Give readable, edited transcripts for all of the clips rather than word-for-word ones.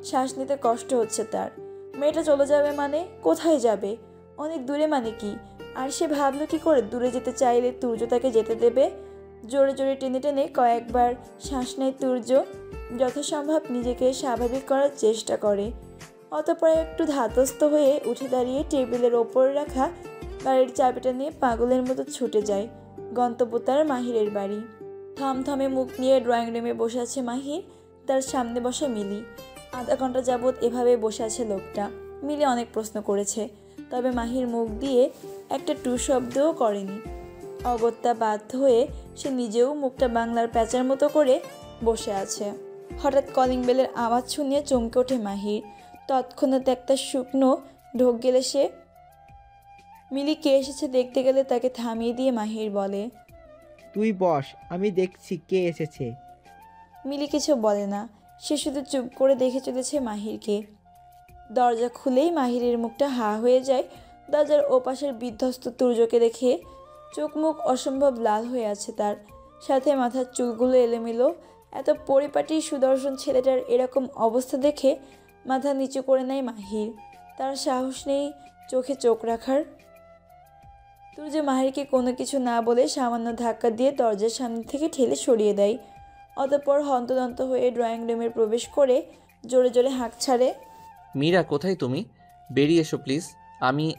শ্বাস নিতে কষ্ট হচ্ছে তার। মেয়েটা চলে যাবে মানে? কোথায় যাবে? অনেক দূরে মানে কি? আর সে ভাবলো কি করে দূরে যেতে চাইলে তুর্য তাকে যেতে দেবে? জোরে জোরে টেনে টেনে কয়েকবার শ্বাস নেয় তুর্য। যথাসম্ভব নিজেকে স্বাভাবিক করার চেষ্টা করে। অতঃপর একটু ধাতস্থ হয়ে উঠে দাঁড়িয়ে টেবিলের ওপরে রাখা গাড়ির চাবিটা নিয়ে পাগলের মতো ছুটে যায় গন্তব্য তার মাহিরের বাড়ি। থমথমে মুখ নিয়ে ড্রয়িং রুমে বসে আছে মাহির, তার সামনে বসা মিলি। আধা ঘন্টা যাবৎ এভাবে বসে আছে লোকটা। মিলি অনেক প্রশ্ন করেছে, তবে মাহির মুখ দিয়ে একটা টু শব্দও করেনি। অগত্যা বাধ্য হয়ে সে নিজেও মুখটা বাংলার প্যাঁচার মতো করে বসে আছে। হঠাৎ কলিং বেলের আওয়াজ শুনিয়ে চমকে ওঠে মাহির। তৎক্ষণাৎ একটা শুকনো ঢোক গেলে সে। মিলি কে এসেছে দেখতে গেলে তাকে থামিয়ে দিয়ে মাহির বলে, তুই বস, আমি দেখছি কে এসেছে। মিলি কিছু বলে না, সে শুধু চুপ করে দেখে চলেছে মাহিরকে। দরজা খুলেই মাহিরের মুখটা হা হয়ে যায়। দরজার ওপাশের বিধ্বস্ত তুর্যকে দেখে চোখ মুখ অসম্ভব লাল হয়ে আছে তার, সাথে মাথার চুলগুলো এলোমেলো। এত পরিপাটি সুদর্শন ছেলেটার এরকম অবস্থা দেখে মাথা নিচু করে নেয় মাহির। তার সাহস নেই চোখে চোখ রাখার। তুর্য মাহিরকে কোনো কিছু না বলে সামান্য ধাক্কা দিয়ে দরজার সামনে থেকে ঠেলে সরিয়ে দেয়। অতঃপর হন্তদন্ত হয়ে ড্রয়িং রুমে প্রবেশ করে জোরে জোরে হাঁক ছাড়ে, মীরা কোথায় তুমি? বেরিয়ে এসো প্লিজ।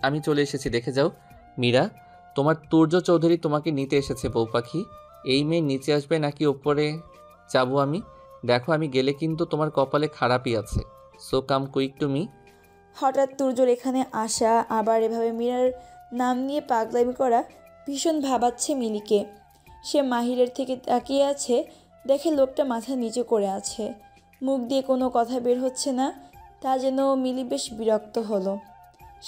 আমি চলে এসেছি, দেখে যাও। মীরা, তোমার তুর্য চৌধুরী তোমাকে নিতে এসেছে বউ পাখি। এই মেয়ে নিচে আসবে নাকি ওপরে যাবো আমি? দেখো, আমি গেলে কিন্তু তোমার কপালে খারাপই আছে। So come quick to me. হঠাৎ তুর্যর এখানে আসা আবার এভাবে মীরার নাম নিয়ে পাগলামি করা ভীষণ ভাবাচ্ছে মিলিকে। সে মাহিরের থেকে তাকিয়ে আছে, দেখে লোকটা মাথা নিচু করে আছে, মুখ দিয়ে কোনো কথা বের হচ্ছে না। তা যেন মিলি বেশ বিরক্ত হলো।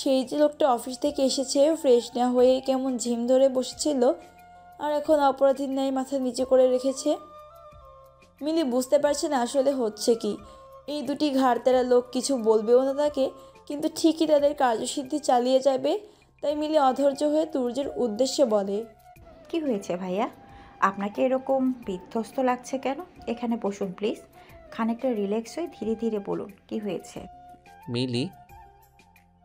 সেই যে লোকটা অফিস থেকে এসেছে, ফ্রেশ না হয়ে কেমন ঝিম ধরে বসেছিল, আর এখন অপরাধীর ন্যায় মাথা নিচু করে রেখেছে। মিলি বুঝতে পারছে না আসলে হচ্ছে কি। এই দুটি ঘাড়তেরা লোক কিছু বলবেও না তাকে, কিন্তু ঠিকই তাদের কার্যসিদ্ধি চালিয়ে যাবে। তাই মিলি অধৈর্য হয়ে তুর্যের উদ্দেশ্যে বলে, কি হয়েছে ভাইয়া? আপনাকে এরকম বিধ্বস্ত লাগছে কেন? এখানে বসুন প্লিজ, খানিকটা রিল্যাক্স হয়ে ধীরে ধীরে বলুন কি হয়েছে। মিলি,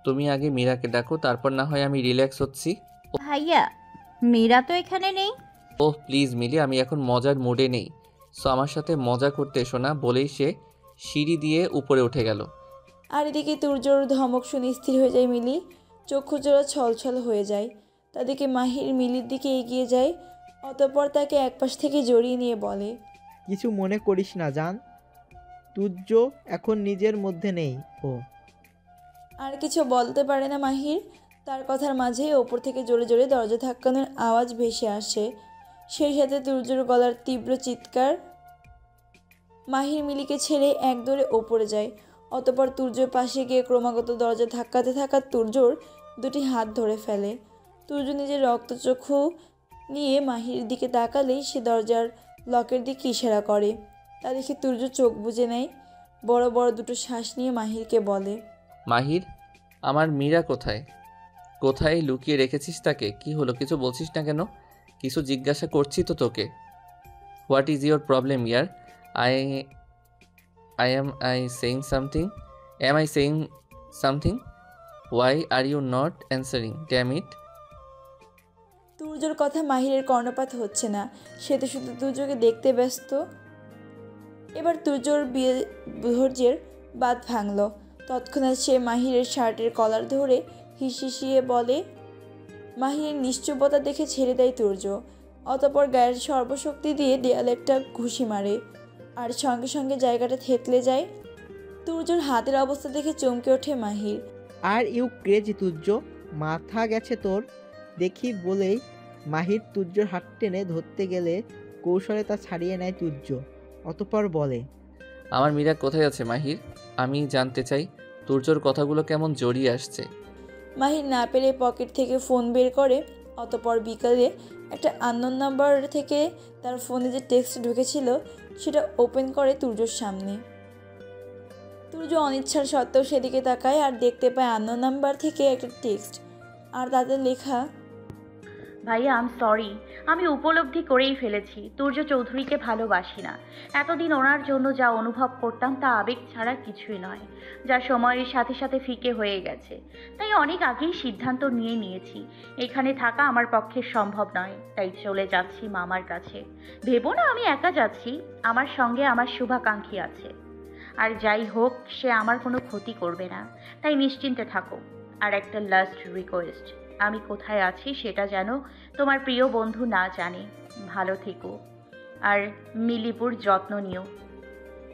তুমি আগে মীরাকে ডাকো, তারপর না হয় আমি রিল্যাক্স হচ্ছি। ভাইয়া, মীরা তো এখানে নেই। ওহ প্লিজ মিলি, আমি এখন মজার মুডে নেই। সো আমার সাথে মজা করতে এসো না, বলেই সে সিঁড়ি দিয়ে উপরে উঠে গেল। আর এদিকে তুর্যর ধমক শুনে স্থির হয়ে যায় মিলি, চক্ষুজোড়া ছলছল হয়ে যায়। তাদেরকে মাহির মিলির দিকে এগিয়ে যায়। অতঃপর তাকে একপাশ থেকে জড়িয়ে নিয়ে বলে, কিছু মনে করিস না জান, তুর্য এখন নিজের মধ্যে নেই ও। আর কিছু বলতে পারে না মাহির। তার কথার মাঝেই ওপর থেকে জোরে জোরে দরজা ধাক্কানোর আওয়াজ ভেসে আসে, সেই সাথে তুর্যর গলার তীব্র চিৎকার। মাহির মিলিকে ছেড়ে এক দৌড়ে ওপরে যায়। অতঃপর তুর্যর পাশে গিয়ে ক্রমাগত দরজা ধাক্কাতে থাকা তুর্যর দুটি হাত ধরে ফেলে। তুর্য নিজের রক্তচক্ষু নিয়ে মাহির দিকে তাকালেই সে দরজার লকের দিকে ইশারা করে। তা দেখে তুর্য চোখ বুজে নেয়। বড় বড় দুটো শ্বাস নিয়ে মাহিরকে বলে, মাহির, আমার মীরা কোথায়? কোথায় লুকিয়ে রেখেছিস তাকে? কি হলো, কিছু বলছিস না কেন? কিছু জিজ্ঞাসা করছি তো তোকে। হোয়াট ইজ ইয়োর প্রবলেম ইয়ার? I I saying something? Am I saying something? Why are you not answering? Damn it. তুর্যর কথা মাহিরের কর্ণপাত হচ্ছে না, সে তো শুধু তুর্যকে দেখতে ব্যস্ত। এবার তুর্যর ধৈর্যের বাঁধ ভাঙল। তৎক্ষণাৎ সে মাহিরের শার্টের কলার ধরে হিসিয়ে বলে। মাহিরের নিশ্চুপতা দেখে ছেড়ে দেয় তুর্য। অতঃপর গায়ের সর্বশক্তি দিয়ে দেয়ালে একটা ঘুষি মারে, আর সঙ্গে সঙ্গে জায়গাটা থেতলে যায়। তুর্যর হাতের অবস্থা দেখে চমকে ওঠে মাহির। আর ইউ ক্রেজি তুর্য, মাথা গেছে তোর দেখি বলেই মাহির তুর্যর হাত টেনে ধরতে গেলে কৌশলে তা ছাড়িয়ে নেয় তুর্য। অতঃপর বলে, আমার মীরা কোথায় আছে মাহির? আমি জানতে চাই। তুর্যর কথাগুলো কেমন জড়িয়ে আসছে। মাহির না পেরে পকেট থেকে ফোন বের করে। অতঃপর বিকালে একটা আননোন নাম্বার থেকে তার ফোনে যে টেক্সট ঢুকেছিল সেটা ওপেন করে তুর্যর সামনে। তুর্য অনিচ্ছার সত্ত্বেও সেদিকে তাকায় আর দেখতে পায় আননোন নাম্বার থেকে একটা টেক্সট, আর তাতে লেখা, ভাইয়া আম সরি, আমি উপলব্ধি করেই ফেলেছি তুর্য চৌধুরীকে ভালোবাসি না। এতদিন ওনার জন্য যা অনুভব করতাম তা আবেগ ছাড়া কিছুই নয়, যা সময়ের সাথে সাথে ফিকে হয়ে গেছে। তাই অনেক আগেই সিদ্ধান্ত নিয়েছি এখানে থাকা আমার পক্ষে সম্ভব নয়, তাই চলে যাচ্ছি মামার কাছে। ভেবো না আমি একা যাচ্ছি, আমার সঙ্গে আমার শুভাকাঙ্ক্ষী আছে। আর যাই হোক সে আমার কোনো ক্ষতি করবে না, তাই নিশ্চিন্তে থাকো। আর একটা লাস্ট রিকোয়েস্ট, আমি কোথায় আছি সেটা যেন তোমার প্রিয় বন্ধু না জানে। ভালো থেকো আর মিলিপুর যত্ন নিও।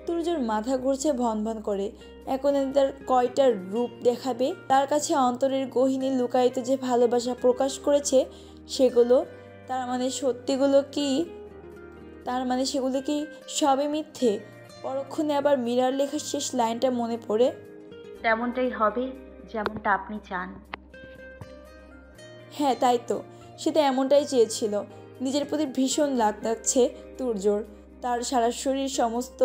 তুর্যর মাথা ঘুরছে ভন ভন করে। এখন তার কয়টা রূপ দেখাবে? তার কাছে অন্তরের গহীনে লুকায়িত যে ভালোবাসা প্রকাশ করেছে সেগুলো, তার মানে সেগুলো কি সবে মিথ্যে? পরক্ষণে আবার মীরার লেখা শেষ লাইনটা মনে পড়ে। তেমনটাই হবে যেমনটা আপনি চান। হ্যাঁ তাই তো, সে তো এমনটাই চেয়েছিল। নিজের প্রতি ভীষণ রাগ লাগছে তুর্যর। তার সারা শরীর সমস্ত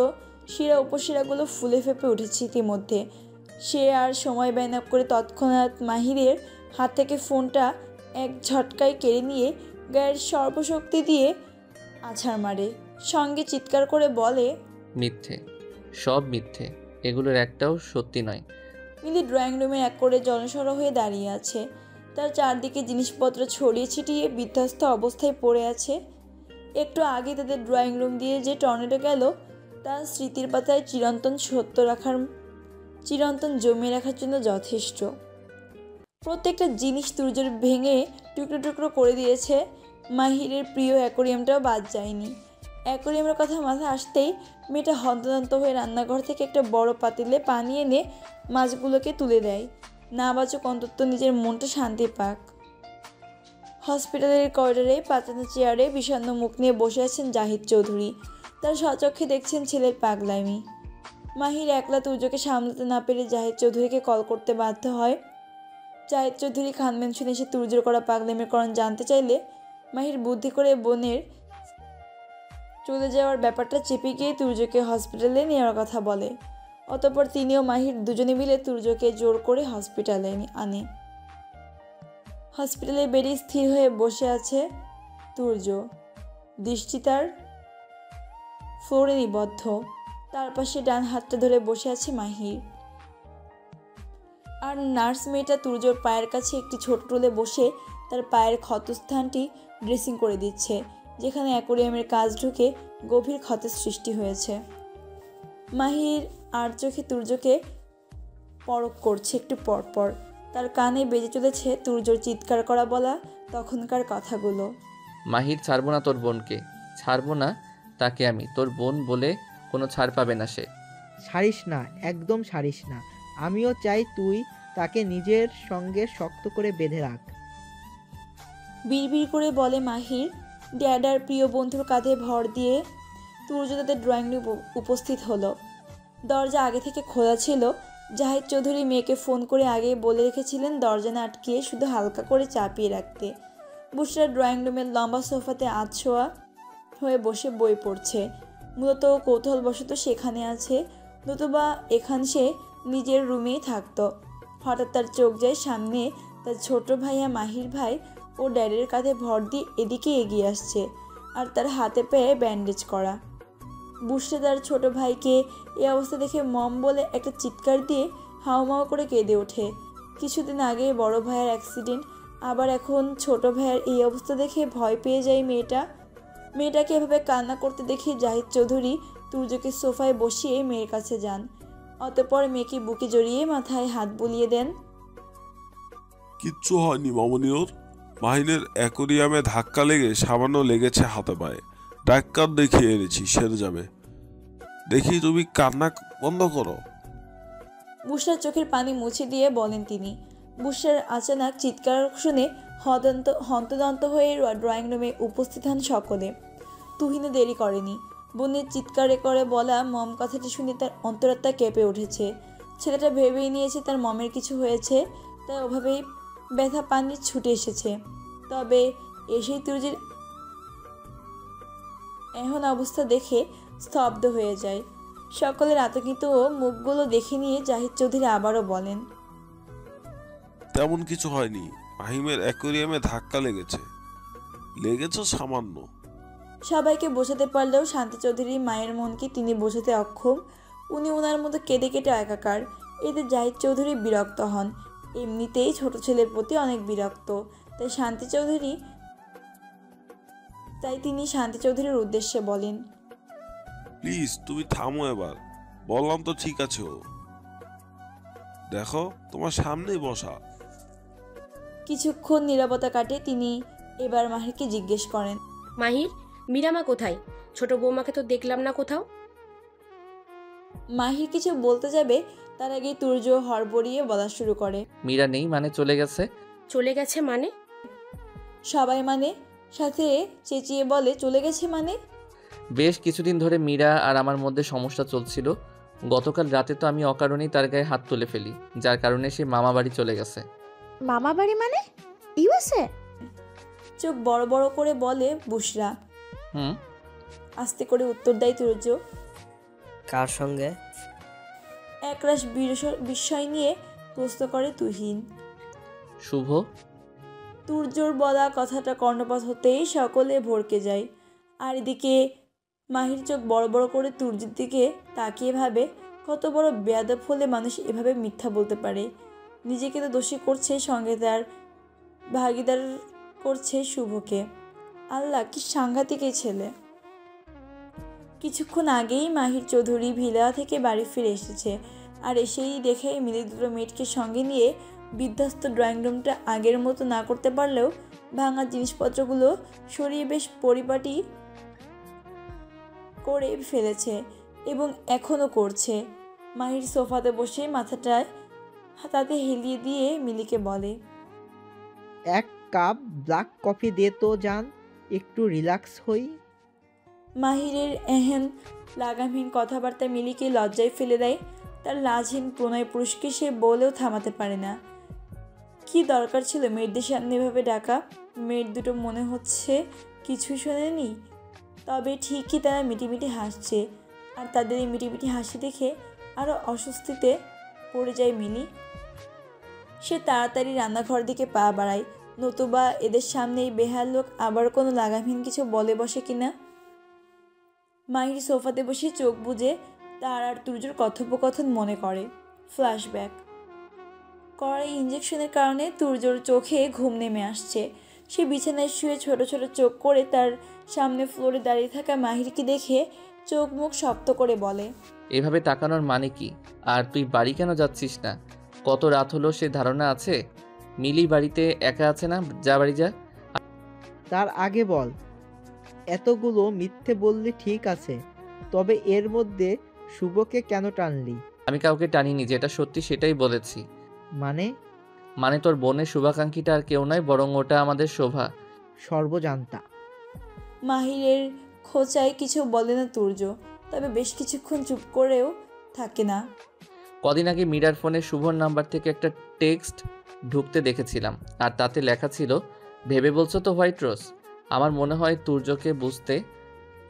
শিরা উপশিরাগুলো ফুলে ফেঁপে উঠেছে ইতিমধ্যে। সে আর সময় ব্যয় না করে তৎক্ষণাৎ মাহিরের হাত থেকে ফোনটা এক ঝটকায় কেড়ে নিয়ে গায়ের সর্বশক্তি দিয়ে আছাড় মারে। সঙ্গে চিৎকার করে বলে, মিথ্যে, সব মিথ্যে, এগুলোর একটাও সত্যি নয়। মিলি ড্রয়িং রুমের এক করে জনসড় হয়ে দাঁড়িয়ে আছে। তার চারদিকে জিনিসপত্র ছড়িয়ে ছিটিয়ে বিধ্বস্ত অবস্থায় পড়ে আছে। একটু আগে তাদের ড্রয়িং রুম দিয়ে যে টর্নেডো গেল তার স্মৃতির পাতায় চিরন্তন জমিয়ে রাখার জন্য যথেষ্ট। প্রত্যেকটা জিনিস তুর্যর ভেঙে টুকরো টুকরো করে দিয়েছে। মাহিরের প্রিয় অ্যাকোরিয়ামটাও বাদ যায়নি। অ্যাকোরিয়ামের কথা মাথায় আসতেই মেয়েটা হন্তদন্ত হয়ে রান্নাঘর থেকে একটা বড় পাতিলে পানি এনে মাছগুলোকে তুলে দেয়। না বাচক অন্তত নিজের মনটা শান্তি পাক। হসপিটালের করিডোরে পাতানো চেয়ারে বিষণ্ণ মুখ নিয়ে বসে আছেন জাহিদ চৌধুরী। তার স্বচক্ষে দেখছেন ছেলের পাগলামি। মাহির একলা তুর্যকে সামলাতে না পেরে জাহিদ চৌধুরীকে কল করতে বাধ্য হয়। জাহিদ চৌধুরী খান মেনশনে এসে তুর্যর করা পাগলামির কারণ জানতে চাইলে মাহির বুদ্ধি করে বোনের চলে যাওয়ার ব্যাপারটা চেপে গিয়ে তুর্যকে হসপিটালে নেওয়ার কথা বলে। অতঃপর তিনিও মাহির দুজনে মিলে তুর্যকে জোর করে হসপিটালে আনে। হসপিটালে বেডে স্থির হয়ে বসে আছে তুর্য। দৃষ্টি তার ফ্লোরে নিবদ্ধ। তার পাশে ডান হাতটা ধরে বসে আছে মাহির। আর নার্স মেয়েটা তুর্যর পায়ের কাছে একটি ছোট টুলে বসে তার পায়ের ক্ষতস্থানটি ড্রেসিং করে দিচ্ছে, যেখানে অ্যাকোরিয়ামের কাজ ঢুকে গভীর ক্ষতের সৃষ্টি হয়েছে। মাহির আর চোখে তুর্যকে পরখ করছে একটু পরপর। তার কানে বেজে চলেছে তুর্যর চিৎকার করা বলা তখনকার কথাগুলো। মাহির, ছাড়বো না তোর বোনকে, ছাড়বো না তাকে আমি। তোর বোন বলে কোনো ছাড় পাবে না সে। ছাড়িস না, একদম ছাড়িস না। আমিও চাই তুই তাকে নিজের সঙ্গে শক্ত করে বেঁধে রাখ। বিড়বিড় করে বলে মাহির। ড্যাডার প্রিয় বন্ধুর কাঁধে ভর দিয়ে তুর্য তাদের ড্রয়িং রুমে উপস্থিত হলো। দরজা আগে থেকে খোলা ছিল। জাহিদ চৌধুরী মেয়েকে ফোন করে আগেই বলে রেখেছিলেন দরজা না আটকিয়ে শুধু হালকা করে চাপিয়ে রাখতে। বুশরা ড্রয়িং রুমের লম্বা সোফাতে আধশোয়া হয়ে বসে বই পড়ছে। মূলত কৌতূহলবশত সেখানে আছে, নতুবা এখান সে নিজের রুমেই থাকতো। হঠাৎ তার চোখ যায় সামনে তার ছোট ভাইয়া মাহির ভাই ও ড্যাডের কাঁধে ভর দিয়ে এদিকে এগিয়ে আসছে, আর তার হাতে পায়ে ব্যান্ডেজ করা। বুশরা তার ছোট ভাইকে এই অবস্থা দেখে মম বলে একটা চিৎকার দিয়ে হাউমাউ করে কেঁদে ওঠে। কিছুদিন আগে বড় ভাইয়ের অ্যাক্সিডেন্ট, আবার এখন ছোট ভাইয়ের এই অবস্থা দেখে ভয় পেয়ে যায় মেয়েটাকে এভাবে কান্না করতে দেখে জাহিদ চৌধুরী তুর্যকে সোফায় বসিয়ে মেয়ের কাছে যান। অতঃপর মেয়েকে বুকে জড়িয়ে মাথায় হাত বুলিয়ে দেন। কিচ্ছু হয়নি মামুনি ওর। মাহিনের অ্যাকোরিয়ামে ধাক্কা লেগে সামান্য লেগেছে হাতে পায়ে। ডাক্তার দেখিয়ে এনেছি, সেরে যাবে। দেখি তুমি কান্না বন্ধ করো। বুশরার চোখের পানি মুছে দিয়ে বলেন তিনি। বুশরার আচানক চিৎকার শুনে হন্তদন্ত হয়ে ড্রয়িং রুমে উপস্থিত হন সকলে। তুহিনও দেরি করেনি। বোনের চিৎকারে করে বলা মম কথাটি শুনে তার অন্তরাত্মা কেঁপে উঠেছে। ছেলেটা ভেবেই নিয়েছে তার মমের কিছু হয়েছে, তাই ওভাবেই ব্যথা পানি ছুটে এসেছে। তবে এসেই তুর্যের এমন অবস্থা দেখে স্তব্ধ হয়ে যায়। সকলের আতঙ্কিত মুখগুলো দেখে নিয়ে জাহিদ চৌধুরী আবারও বলেন, তেমন কিছু হয়নি। মাহিমের অ্যাকোরিয়ামে ধাক্কা লেগেছে, লেগেছে সামান্য। সবাইকে বোঝাতে পারলেও শান্তি চৌধুরীর মায়ের মনকে তিনি বোঝাতে অক্ষম। উনি ওনার মতো কেঁদে কেটে একাকার। এতে জাহিদ চৌধুরী বিরক্ত হন। এমনিতেই ছোট ছেলের প্রতি অনেক বিরক্ত। তাই তিনি শান্তি চৌধুরীর উদ্দেশ্যে বলেন, প্লিজ তুমি থামো এবার। বললাম তো ঠিক আছে ও। দেখো তোমার সামনেই বসা। কিছুক্ষণ নীরবতা কাটে তিনি এবার মাহিরকে জিজ্ঞেস করেন, মাহির, মীরামা কোথায়? ছোট বৌমাকে তো দেখলাম না কোথাও। মাহির কিছু বলতে যাবে তার আগেই তুর্য হড়বড়িয়ে বলা শুরু করে, মীরা নেই মানে চলে গেছে? চলে গেছে মানে? সবাই মানে সাথে চেঁচিয়ে বলে, চলে গেছে মানে? বেশ কিছুদিন ধরে মীরা আর আমার মধ্যে সমস্যা চলছিল। গতকাল রাতে তো আমি অকারণেই তার গায়ে হাত তুলে ফেলি, যার কারণে সে মামা বাড়ি চলে গেছে। মামা বাড়ি মানে ইউএসএ? চোখ বড় বড় করে বলে বুশরা। হুম। আস্তে করে উত্তর দেয় তুর্য। কার সঙ্গে? একরাশ বিস্ময় নিয়ে প্রশ্ন করে তুহিন। শুভ। তুর্যর বলা কথাটা কর্ণপাত হতেই সকলে ভড়কে যায়। আর এদিকে মাহির চোখ বড় বড় করে তুর্যের দিকে তাকিয়ে ভাবে, কত বড় বেয়াদব হলে মানুষ এভাবে মিথ্যা বলতে পারে। নিজেকে তো দোষী করছে, সঙ্গে তার ভাগিদার করছে শুভকে। আল্লাহ, কি সাংঘাতিক এই ছেলে। কিছুক্ষণ আগেই মাহির চৌধুরী ভিলা থেকে বাড়ি ফিরে এসেছে। আর এসেই দেখে মিলি দুটো মেয়েটকে সঙ্গে নিয়ে বিধ্বস্ত ড্রয়িং রুমটা আগের মতো না করতে পারলেও ভাঙা জিনিসপত্রগুলো সরিয়ে বেশ পরিপাটি করে ফেলেছে এবং এখনও করছে। মাহির সোফাতে বসে মাথাটায় তাতে হেলিয়ে দিয়ে মিলিকে বলে, এক কাপ ব্ল্যাক কফি দে তো জান, একটু রিল্যাক্স হই। মাহিরের এহেন লাগামহীন কথাবার্তা মিলিকে লজ্জায় ফেলে দেয়। তার লাজহীন প্রণয় পুরুষকে সে বলেও থামাতে পারে না। কি দরকার ছিল মেয়েদের সামনে এভাবে ডাকা? মেয়ের দুটো মনে হচ্ছে কিছুই শোনেনি। তবে ঠিকই তারা মিটিমিটি হাসছে। আর তাদের এই মিটিমিটি হাসি দেখে আরও অস্বস্তিতে পড়ে যায় মিলি। সে তাড়াতাড়ি রান্নাঘর দিকে পা বাড়ায়, নতুবা এদের সামনে এই বেহাল লোক আবার কোনো লাগামহীন কিছু বলে বসে কিনা। মাহির সোফাতে বসে চোখ বুজে তার আর তুর্যর কথোপকথন মনে করে। ফ্ল্যাশব্যাক। কড়াই ইঞ্জেকশনের কারণে তুর্যর চোখে ঘুম নেমে আসছে। সে বিছানায় শুয়ে ছোট ছোট চোখ করে তার সামনে ফ্লোরে দাঁড়িয়ে থাকা মাহিরকে দেখে চোখ মুখ শক্ত করে বলে, এভাবে তাকানোর মানে কি? আর তুই বাড়ি কেন যাচ্ছিস না? কত রাত হলো সে ধারণা আছে? মিলি বাড়িতে একা আছে না? যা বাড়ি যা। তার আগে বল, এতগুলো মিথ্যে বললি ঠিক আছে, তবে এর মধ্যে শুভকে কেন টানলি? আমি কাউকে টানিনি, যেটা সত্যি সেটাই বলেছি। মানে তোর বোনের শুভাকাঙ্ক্ষীটা আর কেউ নয়, বরং ওটা আমাদের শোভা। সর্বজান্তা। মাহিরের খোঁচায় কিছু বলে না তুর্য, তবে বেশ কিছুক্ষণ চুপ করেও থাকে না। কদিন আগে মীরার ফোনে শুভর নাম্বার থেকে একটা টেক্সট ঢুকতে দেখেছিলাম, আর তাতে লেখা ছিল, ভেবে বলছো তো হোয়াইট রোজ? আমার মনে হয় তুর্যকে বুঝতে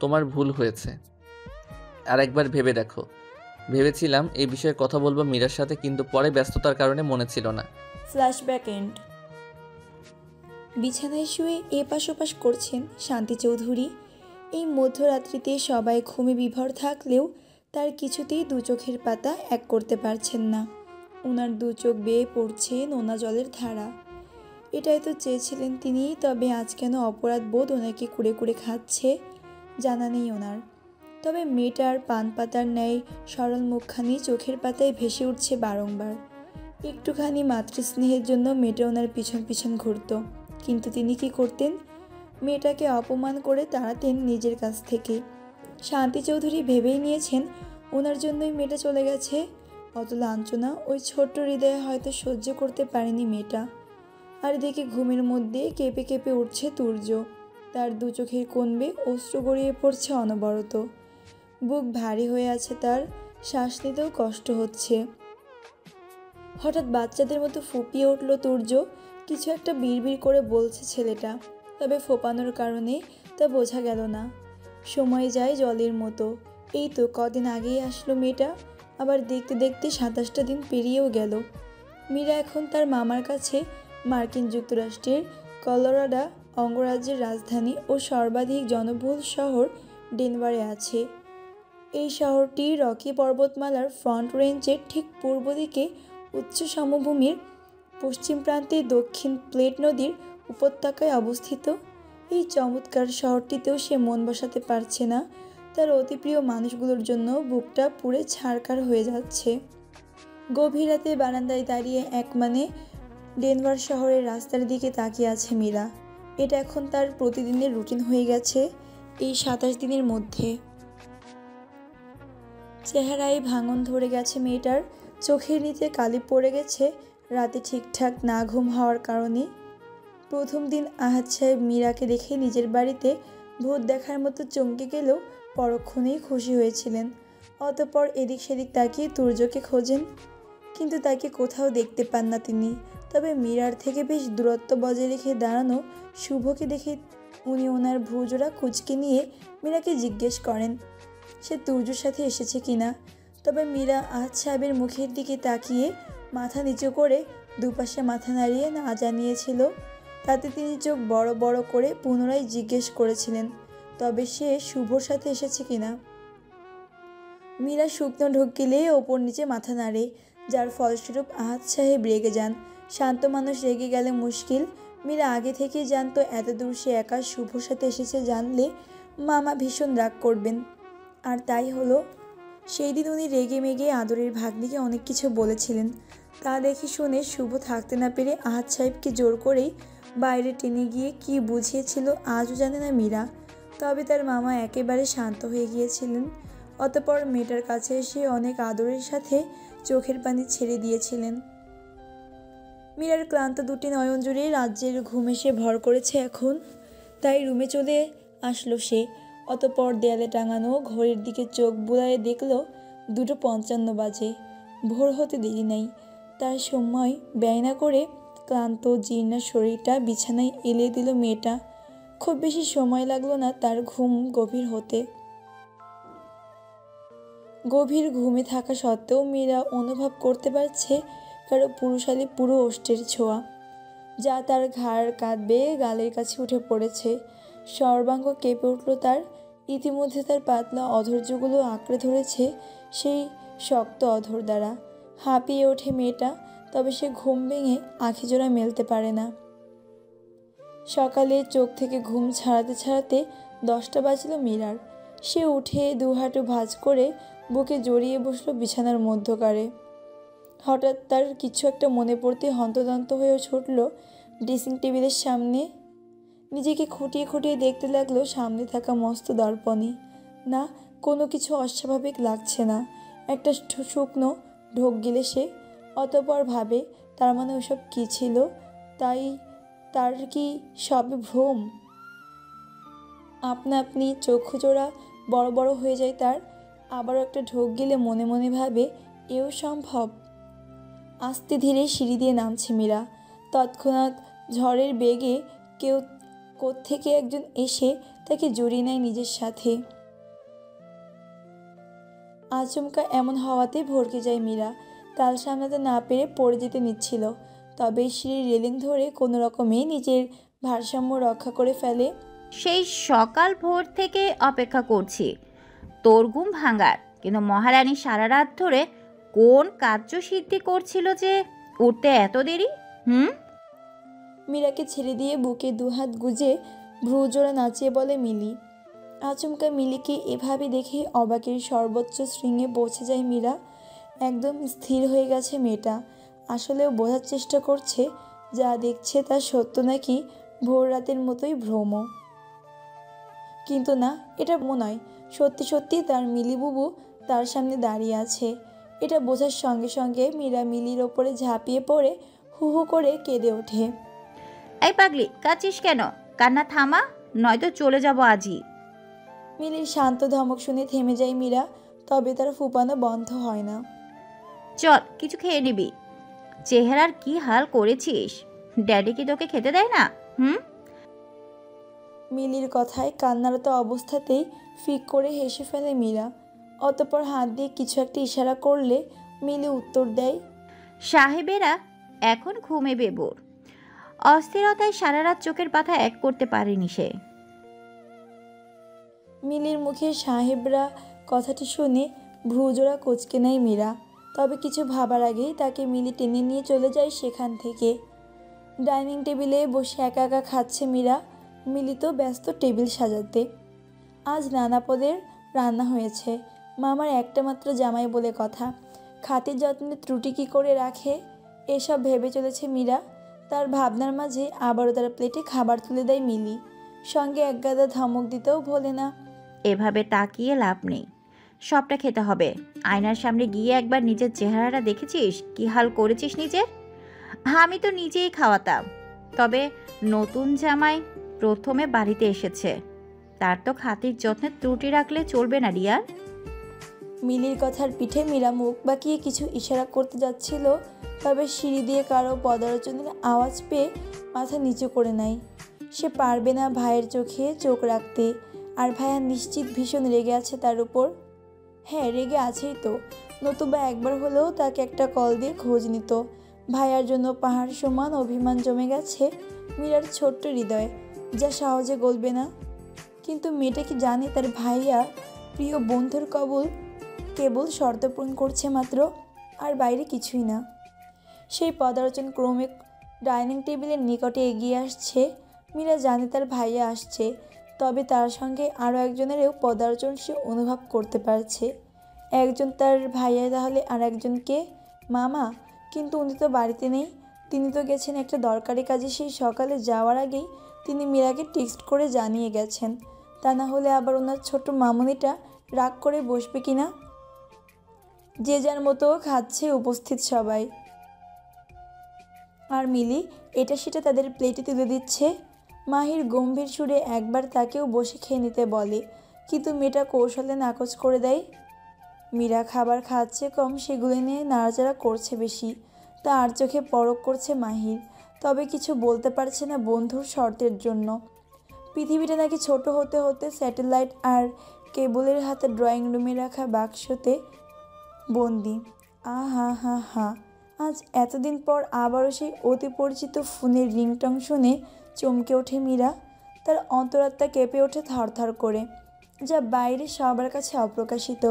তোমার ভুল হয়েছে। আর একবার ভেবে দেখো। ভেবেছিলাম এই বিষয়ে কথা বলবো মীরার সাথে, কিন্তু পরে ব্যস্ততার কারণে মনে ছিল না। Flashback end. বিছানায় শুয়ে এপাশ ওপাশ করছেন শান্তি চৌধুরী। এই মধ্যরাত্রিতে সবাই ঘুমে বিভোর থাকলেও তার কিছুতেই দু চোখের পাতা এক করতে পারছেন না। ওনার দু চোখ বেয়ে পড়ছে নোনা জলের ধারা। এটাই তো চেয়েছিলেন তিনি, তবে আজ কেন অপরাধ বোধ ওনাকে কুড়ে কুড়ে খাচ্ছে জানা নেই ওনার। তবে মেয়েটার পান পাতার ন্যায় সরল মুখখানি চোখের পাতায় ভেসে উঠছে বারংবার। একটুখানি মাতৃস্নেহের জন্য মেয়েটা ওনার পিছন পিছন ঘুরত, কিন্তু তিনি কি করতেন? মেয়েটাকে অপমান করে তাড়াতেন নিজের কাছ থেকে। শান্তি চৌধুরী ভেবেই নিয়েছেন ওনার জন্যই মেয়েটা চলে গেছে। অত লাঞ্ছনা ওই ছোট্ট হৃদয়ে হয়তো সহ্য করতে পারেনি মেয়েটা। আর এদিকে ঘুমের মধ্যে কেঁপে কেঁপে উঠছে তুর্য। তার দু চোখের কোণ বেয়ে অশ্রু গড়িয়ে পড়ছে অনবরত। বুক ভারী হয়ে আছে তার, শ্বাস নিতেও কষ্ট হচ্ছে। হঠাৎ বাচ্চাদের মতো ফুপিয়ে উঠল তুর্য। কিছু একটা বিড়বিড় করে বলছে ছেলেটা, তবে ফোপানোর কারণে তা বোঝা গেল না। সময় যায় জলের মতো। এই তো কদিন আগেই আসলো মেয়েটা, আবার দেখতে দেখতে ২৭টা দিন পেরিয়েও গেল। মীরা এখন তার মামার কাছে মার্কিন যুক্তরাষ্ট্রের কলোরাডো অঙ্গরাজ্যের রাজধানী ও সর্বাধিক জনবহুল শহর ডেনভারে আছে। এই শহরটি রকি পর্বতমালার ফ্রন্ট রেঞ্জের ঠিক পূর্ব দিকে উচ্চ সমভূমির পশ্চিম প্রান্তে দক্ষিণ প্লেট নদীর উপত্যকায় অবস্থিত। এই চমৎকার শহরটিতেও সে মন বসাতে পারছে না। তার অতি প্রিয় মানুষগুলোর জন্য বুকটা পুড়ে ছারখার হয়ে যাচ্ছে। গভীর রাতে বারান্দায় দাঁড়িয়ে একমানে ডেনভার শহরের রাস্তার দিকে তাকিয়ে আছে মীরা। এটা এখন তার প্রতিদিনের রুটিন হয়ে গেছে এই 27 দিনের মধ্যে। চেহারায় ভাঙন ধরে গেছে মেয়েটার, চোখের নিচে কালি পড়ে গেছে রাতে ঠিকঠাক না ঘুম হওয়ার কারণে। প্রথম দিন আহাদ সাহেব মীরাকে দেখে নিজের বাড়িতে ভূত দেখার মতো চমকে গেলেও পরক্ষণেই খুশি হয়েছিলেন। অতঃপর এদিক সেদিক তাকিয়ে তুর্যকে খোঁজেন, কিন্তু তাকে কোথাও দেখতে পান না তিনি। তবে মীরার থেকে বেশ দূরত্ব বজায় রেখে দাঁড়ানো শুভকে দেখে উনি ওনার ভ্রুজোড়া কুঁচকে নিয়ে মীরাকে জিজ্ঞেস করেন সে তুর্যর সাথে এসেছে কিনা। তবে মীরা আহাদ সাহেবের মুখের দিকে তাকিয়ে মাথা নিচু করে দুপাশে মাথা নাড়িয়ে না জানিয়েছিল। তাতে তিনি চোখ বড় বড় করে পুনরায় জিজ্ঞেস করেছিলেন তবে সে শুভর সাথে এসেছে কিনা। মীরা শুকনো ঢোক গিলে ওপর নিচে মাথা নাড়ে, যার ফলস্বরূপ আহাদ সাহেব রেগে যান। শান্ত মানুষ রেগে গেলে মুশকিল। মীরা আগে থেকেই জানতো এতদূর সে একা শুভর সাথে এসেছে জানলে মামা ভীষণ রাগ করবেন। আর তাই হলো। সেই দিন উনি রেগে মেগে আদরের ভাগ্নিকে অনেক কিছু বলেছিলেন। তা দেখে শুনে শুভ থাকতে না পেরে আহাদ সাহেবকে জোর করেই বাইরে টেনে গিয়ে কি বুঝিয়েছিল আজও জানে না মীরা। তবে তার মামা একেবারে শান্ত হয়ে গিয়েছিলেন। অতঃপর মেয়েটার কাছে এসে অনেক আদরের সাথে চোখের পানি ছেড়ে দিয়েছিলেন। মীরার ক্লান্ত দুটি নয়ন জুড়ে রাজ্যের ঘুম এসে ভর করেছে এখন। তাই রুমে চলে আসলো সে। অতঃপর দেয়ালে টাঙানো ঘড়ির দিকে চোখ বুলায়ে দেখল 2:55 বাজে। ভোর হতে দেরি নাই। তার সময় ব্যয় না করে ক্লান্ত জীর্ণ শরীরটা বিছানায় এলিয়ে দিল মেয়েটা। খুব বেশি সময় লাগলো না তার ঘুম গভীর হতে। গভীর ঘুমে থাকা সত্ত্বেও মীরা অনুভব করতে পারছে কারো পুরুষালী পুরো ওষ্ঠের ছোঁয়া, যা তার ঘাড় কাঁধ বেয়ে গালের কাছে উঠে পড়েছে। সর্বাঙ্গ কেঁপে উঠল তার। ইতিমধ্যে তার পাতলা অধৈর্যগুলো আঁকড়ে ধরেছে সেই শক্ত অধর দ্বারা। হাঁপিয়ে ওঠে মেয়েটা, তবে সে ঘুম ভেঙে আখিজোড়া মেলতে পারে না। সকালে চোখ থেকে ঘুম ছাড়াতে ছাড়াতে 10টা বাজল মীরার। সে উঠে দুহাঁটু ভাঁজ করে বুকে জড়িয়ে বসলো বিছানার মধ্যকারে। হঠাৎ তার কিছু একটা মনে পড়তে হন্তদন্ত হয়ে ছুটল ড্রেসিং টেবিলের সামনে। নিজেকে খুঁটিয়ে খুঁটিয়ে দেখতে লাগলো সামনে থাকা মস্ত দর্পণে। না, কোনো কিছু অস্বাভাবিক লাগছে না। একটা শুকনো ঢোক গিলে সে। অতঃপর ভাবে তার মানে ওসব কী ছিল? তাই তার কি সবে ভ্রম? আপনা আপনি চক্ষু জোড়া বড় বড় হয়ে যায় তার। আবারও একটা ঢোক গিলে মনে মনে ভাবে এও সম্ভব। আস্তে ধীরে সিঁড়ি দিয়ে নামছে মীরা। তৎক্ষণাৎ ঝড়ের বেগে কেউ কোত্থেকে একজন এসে তাকে জড়িয়ে নেয় নিজের সাথে। আচমকা এমন হওয়াতে ভড়কে যায় মীরা। তাল সামলাতে না পেরে পড়ে যেতে নিচ্ছিল, তবে সিঁড়ির রেলিং ধরে কোনো রকমে নিজের ভারসাম্য রক্ষা করে ফেলে। সেই সকাল ভোর থেকে অপেক্ষা করছি তোর ঘুম ভাঙার, কিন্তু মহারানী সারা রাত ধরে কোন কার্যসিদ্ধি করছিল যে উঠতে এত দেরি? মীরাকে ছেড়ে দিয়ে বুকে দুহাত গুজে ভ্রুজোড়া নাচিয়ে বলে মিলি। আচমকা মিলিকে এভাবে দেখে অবাকের সর্বোচ্চ শৃঙ্গে পৌঁছে যায় মীরা। একদম স্থির হয়ে গেছে মেয়েটা। আসলেও বোঝার চেষ্টা করছে যা দেখছে তা সত্য নাকি ভোর রাতের মতোই ভ্রম। কিন্তু না, এটা ভ্রম নয়। সত্যি সত্যি তার মিলি বুবু তার সামনে দাঁড়িয়ে আছে। এটা বোঝার সঙ্গে সঙ্গে মীরা মিলির ওপরে ঝাঁপিয়ে পড়ে হু হু করে কেঁদে ওঠে। এই পাগলি, কাঁদছিস কেন? কান্না থামা, নয়তো চলে যাব আজই। মিলির শান্ত ধমক শুনে থেমে যায় মীরা, তবে তার ফুপানো বন্ধ হয় না। চল কিছু খেয়ে নিবি। চেহারার কি হাল করেছিস? ড্যাডি কি তোকে খেতে দেয় না? মিলির কথায় কান্নারত অবস্থাতেই ফিক করে হেসে ফেলে মীরা। অতঃপর হাত দিয়ে কিছু একটা ইশারা করলে মিলি উত্তর দেয়, সাহেবেরা এখন ঘুমে বেবোর। অস্থিরতায় সারা রাত চোখের পাতা এক করতে পারেনি সে। মিলির মুখে সাহেবরা কথাটি শুনে ভ্রুজোড়া কুঁচকে নেয় মীরা। তবে কিছু ভাবার আগেই তাকে মিলি টেনে নিয়ে চলে যায় সেখান থেকে। ডাইনিং টেবিলে বসে একা একা খাচ্ছে মীরা। মিলি তো ব্যস্ত টেবিল সাজাতে। আজ নানা পদের রান্না হয়েছে। মামার একটা মাত্র জামাই বলে কথা, খাতির যত্নে ত্রুটি কী করে রাখে এসব ভেবে চলেছে মীরা। তার ভাবনার মাঝে আবারও তার প্লেটে খাবার তুলে দেয় মিলি, সঙ্গে একগাদা ধমক দিতেও ভোলে না। এভাবে তাকিয়ে লাভ নেই, সবটা খেতে হবে। আয়নার সামনে গিয়ে একবার নিজের চেহারাটা দেখেছিস? কি হাল করেছিস নিজের? আমি তো নিজেই খাওয়াতাম, তবে নতুন জামাই প্রথমে বাড়িতে এসেছে, তার তো খাতির যত্নে ত্রুটি রাখলে চলবে না রিয়ার। মিলির কথার পিঠে মীরা মুখ বাঁকিয়ে কিছু ইশারা করতে যাচ্ছিল, তবে সিঁড়ি দিয়ে কারো পদার্চনের আওয়াজ পেয়ে মাথা নিচু করে নেয়। সে পারবে না ভাইয়ের চোখে চোখ রাখতে। আর ভাইয়া নিশ্চিত ভীষণ রেগে আছে তার উপর। হ্যাঁ, রেগে আছেই তো, নতুবা একবার হলেও তাকে একটা কল দিয়ে খোঁজ নিত। ভাইয়ার জন্য পাহাড় সমান অভিমান জমে গেছে মীরার ছোট্ট হৃদয়ে, যা সহজে গলবে না। কিন্তু মেয়েটা কি জানে তার ভাইয়া প্রিয় বন্ধুর কেবল শর্ত পূরণ করছে মাত্র, আর বাইরে কিছুই না। সেই পদার্চন ক্রমে ডাইনিং টেবিলের নিকটে এগিয়ে আসছে। মীরা জানে তার ভাইয়া আসছে, তবে তার সঙ্গে আরও একজনেরও পদার্চন সে অনুভব করতে পারছে। একজন তার ভাইয়া, তাহলে আর একজনকে মামা। কিন্তু উনি তো বাড়িতে নেই, তিনি তো গেছেন একটা দরকারি কাজে। সেই সকালে যাওয়ার আগেই তিনি মীরাকে টেক্সট করে জানিয়ে গেছেন। তা না হলে আবার ওনার ছোট মামুনিটা রাগ করে বসবে কিনা। যে যার মতো খাচ্ছে উপস্থিত সবাই, আর মিলি এটা সেটা তাদের প্লেটে তুলে দিচ্ছে। মাহির গম্ভীর সুরে একবার তাকেও বসে খেয়ে নিতে বলে, কিন্তু মেয়েটা কৌশলে নাকচ করে দেয়। মীরা খাবার খাচ্ছে কম, সেগুলো নিয়ে নাড়াচাড়া করছে বেশি। তার চোখে পরক করছে মাহির, তবে কিছু বলতে পারছে না বন্ধুর শর্তের জন্য। পৃথিবীটা নাকি ছোট হতে হতে স্যাটেলাইট আর কেবলের হাতে ড্রয়িং রুমে রাখা বাক্সতে বন্দি। হা হা হা, আজ এতদিন পর আবারও সেই অতি পরিচিত ফোনের রিংটং শুনে চমকে ওঠে মীরা। তার অন্তরাত্মা কেঁপে ওঠে থরথর করে, যা বাইরে সবার কাছে অপ্রকাশিত।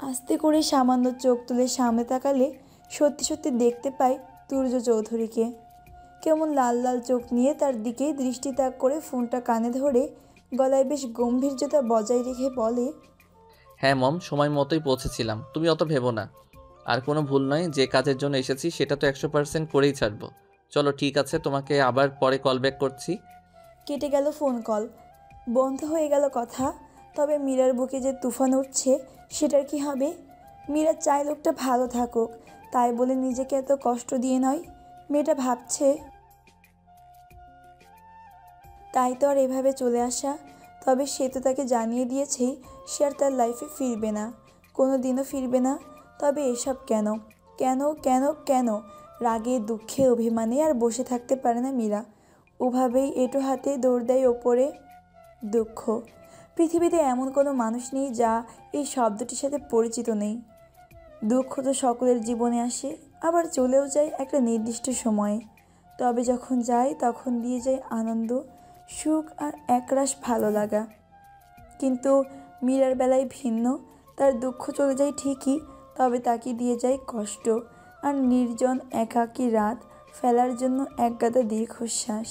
আস্তে করে সামান্য চোখ তুলে সামনে তাকালে সত্যি সত্যি দেখতে পায় তুর্য চৌধুরীকে। কেমন লাল লাল চোখ নিয়ে তার দিকেই দৃষ্টি তাক করে ফোনটা কানে ধরে গলায় বেশ গম্ভীর্যতা বজায় রেখে বলে, হ্যাঁ মম, সময় মতোই পৌঁছেছিলাম, তুমি অত ভেবো না। আর কোনো ভুল নয়, যে কাজের জন্য এসেছি সেটা তো 100% করেই ছাড়বো। চলো ঠিক আছে, তোমাকে আবার পরে কল ব্যাক করছি। কেটে গেল ফোন কল, বন্ধ হয়ে গেল কথা। তবে মীরার বুকে যে তুফান উঠছে সেটার কি হবে? মীরা চায় লোকটা ভালো থাকুক, তাই বলে নিজেকে এত কষ্ট দিয়ে নয়। মেয়েটা ভাবছে তাই তো আর এভাবে চলে আসা। তবে সে তো তাকে জানিয়ে দিয়েছেই সে আর তার লাইফে ফিরবে না, কোনো দিনও ফিরবে না। তবে এসব কেন কেন কেন কেন? রাগে দুঃখে অভিমানে আর বসে থাকতে পারে না মীরা। ওভাবেই এঁটো হাতে দৌড় দেয় ওপরে। দুঃখ। পৃথিবীতে এমন কোনো মানুষ নেই যা এই শব্দটির সাথে পরিচিত নেই। দুঃখ তো সকলের জীবনে আসে, আবার চলেও যায় একটা নির্দিষ্ট সময়ে। তবে যখন যায় তখন দিয়ে যায় আনন্দ, সুখ আর একরাশ ভালো লাগা। কিন্তু মীরার বেলায় ভিন্ন। তার দুঃখ চলে যায় ঠিকই, তবে তাকে দিয়ে যায় কষ্ট আর নির্জন একাকী রাত ফেলার জন্য একগাদা দীর্ঘশ্বাস।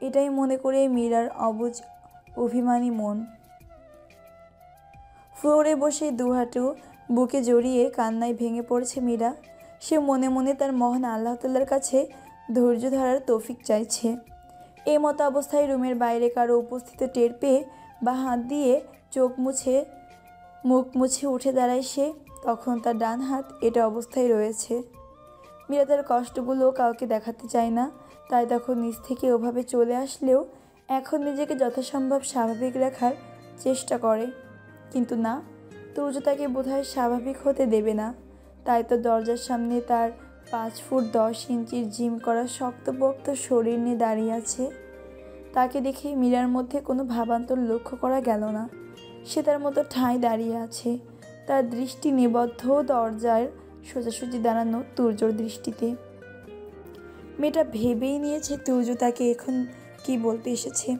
এটাই মনে করে মীরার অবুঝ অভিমানী মন। ফ্লোরে বসে দুহাঁটু বুকে জড়িয়ে কান্নায় ভেঙে পড়ছে মীরা। সে মনে মনে তার মহান আল্লাহ তাআলার কাছে ধৈর্য ধরার তৌফিক চাইছে। এই মতো অবস্থায় রুমের বাইরে কারো উপস্থিত টের পেয়ে বা হাত দিয়ে মুখ মুছে উঠে দাঁড়ায় সে। তখন তার ডান হাত এটা অবস্থায় রয়েছে। মীরা তার কষ্টগুলো কাউকে দেখাতে চায় না, তাই তখন নিজ থেকে ওভাবে চলে আসলেও এখন নিজেকে যথাসম্ভব স্বাভাবিক রাখার চেষ্টা করে। কিন্তু না, তুর্য তাকে বোধহয় স্বাভাবিক হতে দেবে না। তাই তো দরজার সামনে তার 5 ফুট 10 ইঞ্চির জিম করা শক্তপোক্ত শরীর নিয়ে দাঁড়িয়ে আছে। তাকে দেখে মীরার মধ্যে কোনো ভাবান্তর লক্ষ্য করা গেল না। সে তার মতো ঠাঁই দাঁড়িয়ে আছে, তার দৃষ্টি নিবদ্ধ দরজার সোজাসুজি দাঁড়ানো তুর্যর দৃষ্টিতে। মেয়েটা ভেবেই নিয়েছে তুর্য তাকে এখন কি বলতে এসেছে,